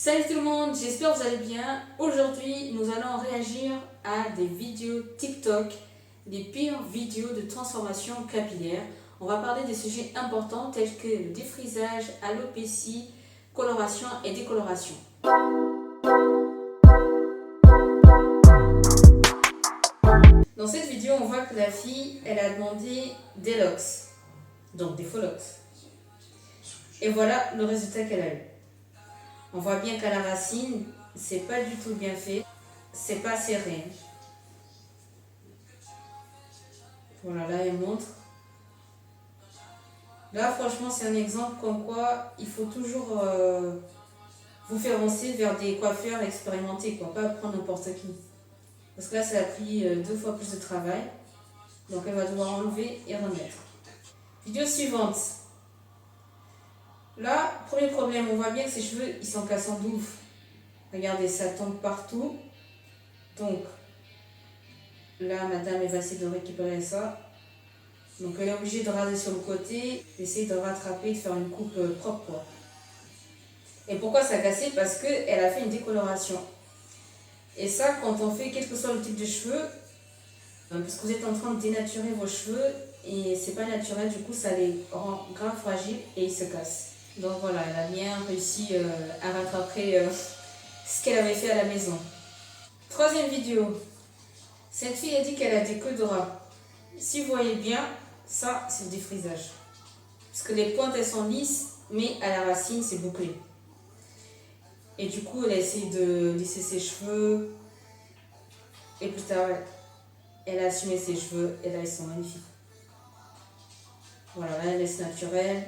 Salut tout le monde, j'espère que vous allez bien. Aujourd'hui, nous allons réagir à des vidéos TikTok, les pires vidéos de transformation capillaire. On va parler des sujets importants tels que le défrisage, alopécie, coloration et décoloration. Dans cette vidéo, on voit que la fille, elle a demandé des locks, donc des faux locks. Et voilà le résultat qu'elle a eu. On voit bien qu'à la racine, c'est pas du tout bien fait, c'est pas serré. Voilà, là elle montre. Là franchement c'est un exemple comme quoi il faut toujours vous faire avancer vers des coiffeurs expérimentés, quoi, pas prendre n'importe qui. Parce que là ça a pris 2 fois plus de travail, donc elle va devoir enlever et remettre. Vidéo suivante. Là, premier problème, on voit bien que ses cheveux ils sont cassants de ouf. Regardez, ça tombe partout. Donc là, madame, elle va essayer de récupérer ça. Donc elle est obligée de raser sur le côté, d'essayer de rattraper, de faire une coupe propre, quoi. Et pourquoi ça a cassé? Parce qu'elle a fait une décoloration. Et ça, quand on fait quel que soit le type de cheveux, parce que vous êtes en train de dénaturer vos cheveux et c'est pas naturel, du coup ça les rend grave fragiles et ils se cassent. Donc voilà, elle a bien réussi à rattraper ce qu'elle avait fait à la maison. Troisième vidéo. Cette fille a dit qu'elle a des queues de rat. Si vous voyez bien, ça c'est le défrisage. Parce que les pointes elles sont lisses, mais à la racine c'est bouclé. Et du coup elle a essayé de lisser ses cheveux. Et plus tard elle a assumé ses cheveux et là ils sont magnifiques. Voilà, là elle laisse naturelle,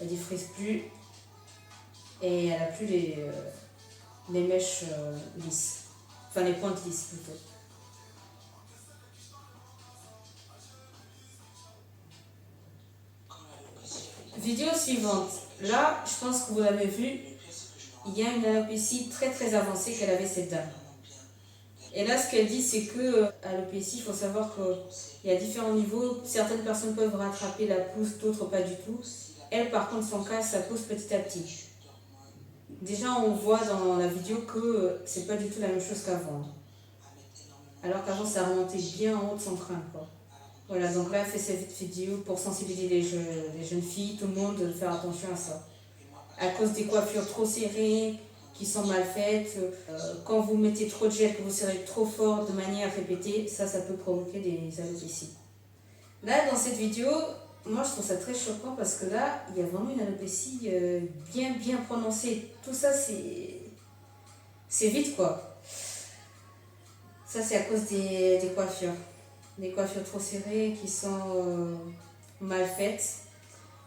elle défrise plus. Et elle n'a plus les mèches lisses. Enfin les pointes lisses plutôt. Vidéo suivante. Là, je pense que vous l'avez vu, il y a une alopécie très avancée qu'elle avait cette dame. Et là, ce qu'elle dit, c'est que alopécie, il faut savoir qu'il y a différents niveaux. Certaines personnes peuvent rattraper la pousse, d'autres pas du tout. Elle, par contre, son cas, ça pousse petit à petit. Déjà, on voit dans la vidéo que c'est pas du tout la même chose qu'avant. Alors qu'avant, ça remontait bien en haut de son crâne, quoi. Voilà, donc là, elle fait cette vidéo pour sensibiliser les jeunes filles, tout le monde, de faire attention à ça. À cause des coiffures trop serrées, qui sont mal faites, quand vous mettez trop de gel, que vous serrez trop fort de manière répétée, ça peut provoquer des alopécies. Là, dans cette vidéo, moi je trouve ça très choquant parce que là, il y a vraiment une alopécie bien prononcée. Tout ça, c'est vite, quoi. Ça, c'est à cause des coiffures. Des coiffures trop serrées qui sont mal faites.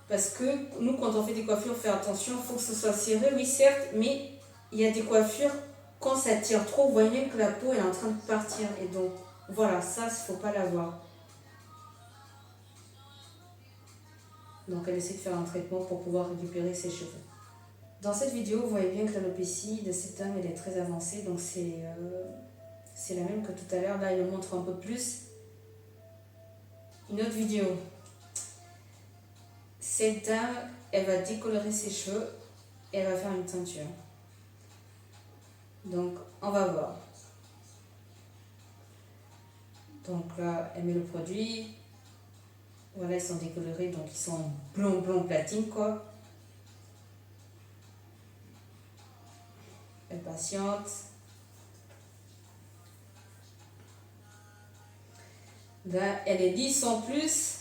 Parce que nous, quand on fait des coiffures, on fait attention, il faut que ce soit serré, oui certes, mais il y a des coiffures, quand ça tire trop, vous voyez même que la peau est en train de partir. Et donc, voilà, ça, il ne faut pas l'avoir. Donc, elle essaie de faire un traitement pour pouvoir récupérer ses cheveux. Dans cette vidéo, vous voyez bien que l'alopécie de cette dame, elle est très avancée. Donc, c'est la même que tout à l'heure. Là, il le montre un peu plus. Une autre vidéo. Cette dame, elle va décolorer ses cheveux et elle va faire une teinture. Donc, on va voir. Donc là, elle met le produit. Voilà, ils sont décolorés, donc ils sont blond platine, quoi. Elle patiente. Là, elle est lisse en plus.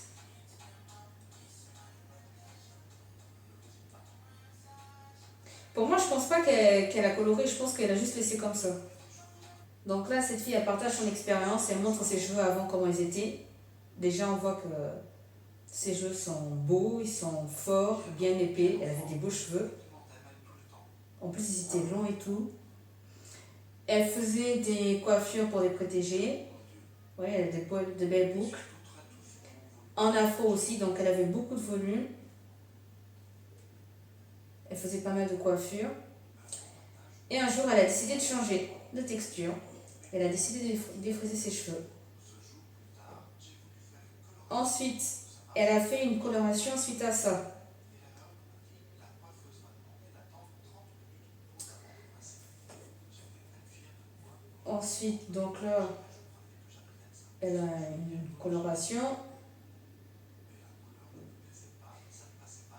Pour moi, je pense pas qu'elle a coloré, je pense qu'elle a juste laissé comme ça. Donc là, cette fille, elle partage son expérience, elle montre ses cheveux avant comment ils étaient. Déjà, on voit que ses cheveux sont beaux, ils sont forts, bien épais. Elle avait des beaux cheveux. En plus, ils étaient longs et tout. Elle faisait des coiffures pour les protéger. Ouais, elle a de belles boucles. En afro aussi, donc elle avait beaucoup de volume. Elle faisait pas mal de coiffures. Et un jour, elle a décidé de changer de texture. Elle a décidé de défriser ses cheveux. Ensuite, elle a fait une coloration suite à ça. Ensuite, donc là, elle a une coloration.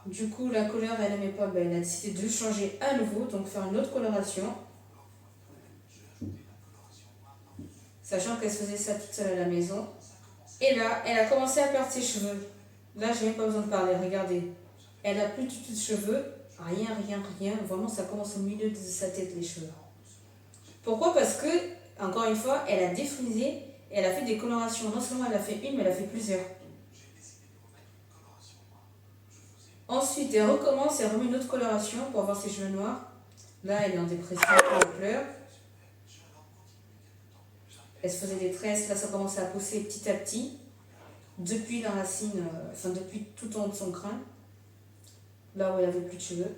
Du coup, la couleur, elle n'aimait pas, ben, elle a décidé de changer à nouveau, donc faire une autre coloration. Sachant qu'elle se faisait ça toute seule à la maison. Et là, elle a commencé à perdre ses cheveux. Là, je n'ai même pas besoin de parler, regardez. Elle a plus du tout de cheveux, rien. Vraiment, ça commence au milieu de sa tête, les cheveux. Pourquoi? Parce que, encore une fois, elle a défrisé, elle a fait des colorations. Non seulement elle a fait une, mais elle a fait plusieurs. Ensuite, elle recommence, elle remet une autre coloration pour avoir ses cheveux noirs. Là, elle est en dépression, elle pleure. Elle se faisait des tresses, là ça commençait à pousser petit à petit. Depuis la racine, depuis tout en haut de son crâne. Là où elle avait plus de cheveux.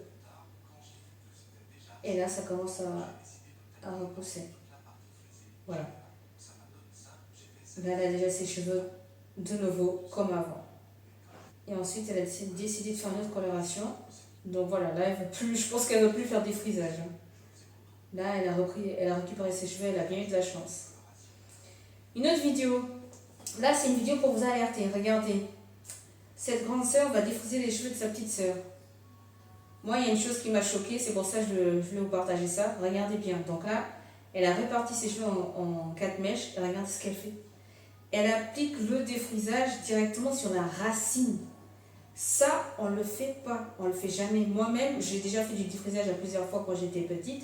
Et là, ça commence à repousser. Voilà. Là, elle a déjà ses cheveux de nouveau, comme avant. Et ensuite, elle a décidé de faire une autre coloration. Donc voilà, là, elle veut plus, je pense qu'elle ne veut plus faire des frisages. Là, elle a récupéré ses cheveux, elle a bien eu de la chance. Une autre vidéo. Là, c'est une vidéo pour vous alerter. Regardez. Cette grande sœur va défriser les cheveux de sa petite sœur. Moi, il y a une chose qui m'a choquée, c'est pour ça que je vais vous partager ça. Regardez bien. Donc là, elle a réparti ses cheveux en 4 mèches. Et regardez ce qu'elle fait. Elle applique le défrisage directement sur la racine. Ça, on ne le fait pas. On ne le fait jamais. Moi-même, j'ai déjà fait du défrisage à plusieurs fois quand j'étais petite.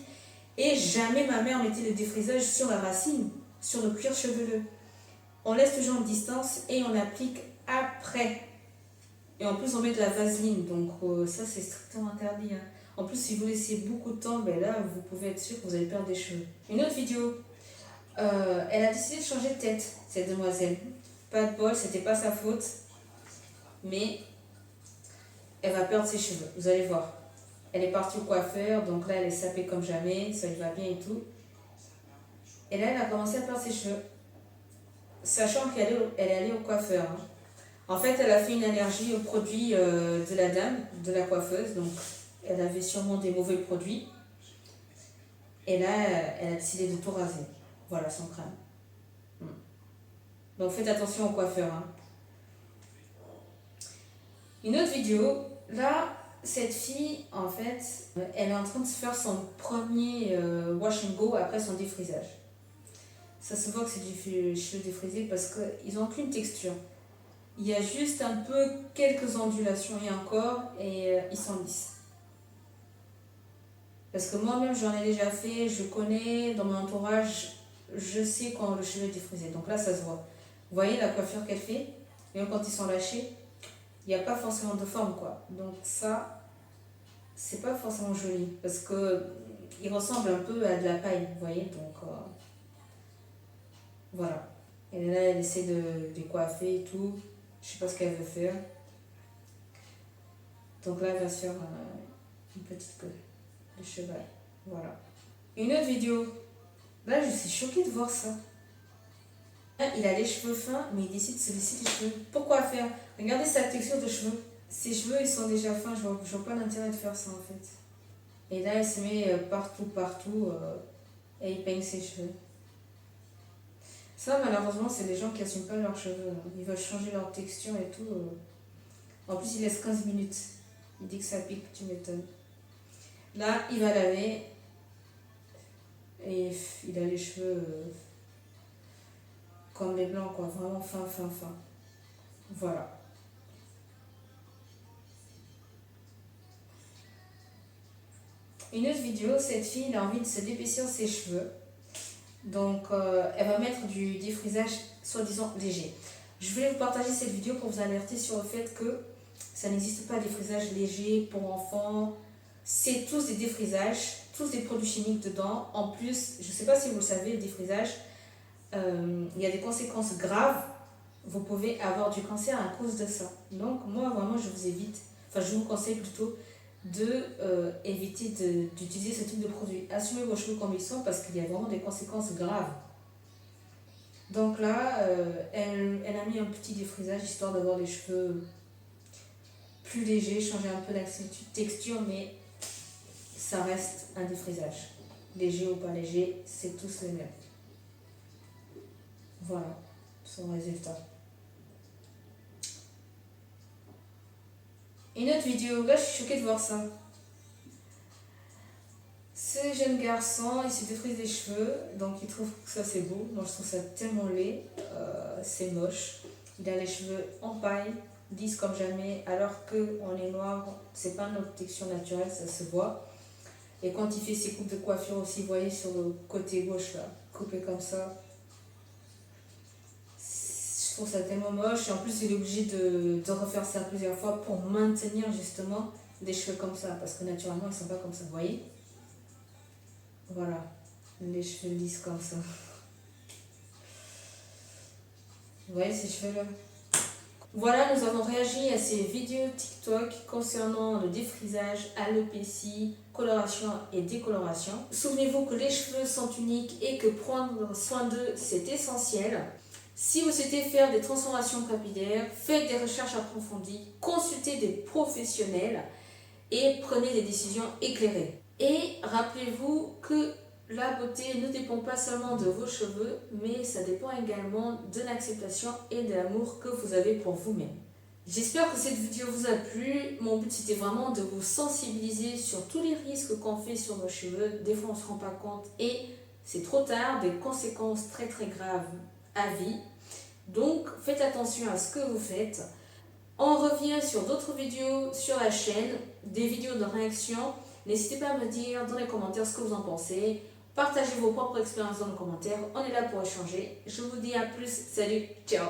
Et jamais ma mère mettait le défrisage sur la racine, sur le cuir chevelu. On laisse toujours une distance et on applique après. Et en plus, on met de la vaseline. Donc ça, c'est strictement interdit. Hein. En plus, si vous laissez beaucoup de temps, ben là, vous pouvez être sûr que vous allez perdre des cheveux. Une autre vidéo. Elle a décidé de changer de tête, cette demoiselle. Pas de bol, c'était pas sa faute. Mais elle va perdre ses cheveux. Vous allez voir. Elle est partie au coiffeur. Donc là, elle est sapée comme jamais. Ça lui va bien et tout. Et là, elle a commencé à perdre ses cheveux. Sachant qu'elle est allée au coiffeur. Hein. En fait, elle a fait une allergie aux produits de la dame, de la coiffeuse. Donc, elle avait sûrement des mauvais produits. Et là, elle a décidé de tout raser. Voilà son crâne. Donc, faites attention au coiffeur. Hein. Une autre vidéo. Là, cette fille, en fait, elle est en train de se faire son premier wash and go après son défrisage. Ça se voit que c'est du cheveu défrisé parce qu'ils n'ont aucune texture. Il y a juste un peu quelques ondulations et encore, et ils sont lisses. Parce que moi-même, j'en ai déjà fait, je connais, dans mon entourage, je sais quand le cheveu est défrisé. Donc là, ça se voit. Vous voyez la coiffure qu'elle fait? Même quand ils sont lâchés, il n'y a pas forcément de forme, quoi. Donc ça, c'est pas forcément joli. Parce que il ressemble un peu à de la paille, vous voyez? Donc voilà. Et là, elle essaie de coiffer et tout. Je sais pas ce qu'elle veut faire. Donc là, elle va se faire une petite queue de cheval. Voilà. Une autre vidéo. Là, je suis choquée de voir ça. Il a les cheveux fins, mais il décide de se laisser les cheveux. Pourquoi faire? Regardez sa texture de cheveux. Ses cheveux, ils sont déjà fins. Je vois pas l'intérêt de faire ça, en fait. Et là, il se met partout, et il peigne ses cheveux. Ça, malheureusement, c'est des gens qui n'assument pas leurs cheveux. Ils veulent changer leur texture et tout. En plus, il laisse 15 minutes. Il dit que ça pique, tu m'étonnes. Là, il va laver. Et il a les cheveux comme les blancs, quoi. Vraiment fin. Voilà. Une autre vidéo, cette fille, elle a envie de se d'épaissir ses cheveux. Donc, elle va mettre du défrisage soi-disant léger. Je voulais vous partager cette vidéo pour vous alerter sur le fait que ça n'existe pas de défrisage léger pour enfants. C'est tous des défrisages, tous des produits chimiques dedans. En plus, je ne sais pas si vous le savez, le défrisage, il y a des conséquences graves. Vous pouvez avoir du cancer à cause de ça. Donc, moi, vraiment, je vous conseille plutôt éviter d'utiliser ce type de produit. Assumez vos cheveux comme ils sont parce qu'il y a vraiment des conséquences graves. Donc là, elle a mis un petit défrisage histoire d'avoir les cheveux plus légers, changer un peu la texture, mais ça reste un défrisage. Léger ou pas léger, c'est tous les mêmes. Voilà son résultat. Une autre vidéo, là je suis choquée de voir ça. Ce jeune garçon, il se détruit les cheveux, donc il trouve que ça c'est beau. Moi je trouve ça tellement laid, c'est moche. Il a les cheveux en paille, lisses comme jamais, alors qu'on est noir, c'est pas une protection naturelle, ça se voit. Et quand il fait ses coupes de coiffure aussi, vous voyez sur le côté gauche là, coupé comme ça, je trouve ça tellement moche. Et en plus, il est obligé de refaire ça plusieurs fois pour maintenir justement des cheveux comme ça, parce que naturellement, ils sont pas comme ça, vous voyez. Voilà, les cheveux lisses comme ça. Vous voyez ces cheveux-là? Voilà, nous avons réagi à ces vidéos TikTok concernant le défrisage, alopécie, coloration et décoloration. Souvenez-vous que les cheveux sont uniques et que prendre soin d'eux, c'est essentiel. Si vous souhaitez faire des transformations capillaires, faites des recherches approfondies, consultez des professionnels et prenez des décisions éclairées. Et rappelez-vous que la beauté ne dépend pas seulement de vos cheveux, mais ça dépend également de l'acceptation et de l'amour que vous avez pour vous-même. J'espère que cette vidéo vous a plu. Mon but c'était vraiment de vous sensibiliser sur tous les risques qu'on fait sur nos cheveux. Des fois on ne se rend pas compte et c'est trop tard, des conséquences très très graves à vie. Donc faites attention à ce que vous faites. On revient sur d'autres vidéos sur la chaîne, des vidéos de réaction. N'hésitez pas à me dire dans les commentaires ce que vous en pensez. Partagez vos propres expériences dans les commentaires. On est là pour échanger. Je vous dis à plus. Salut, ciao.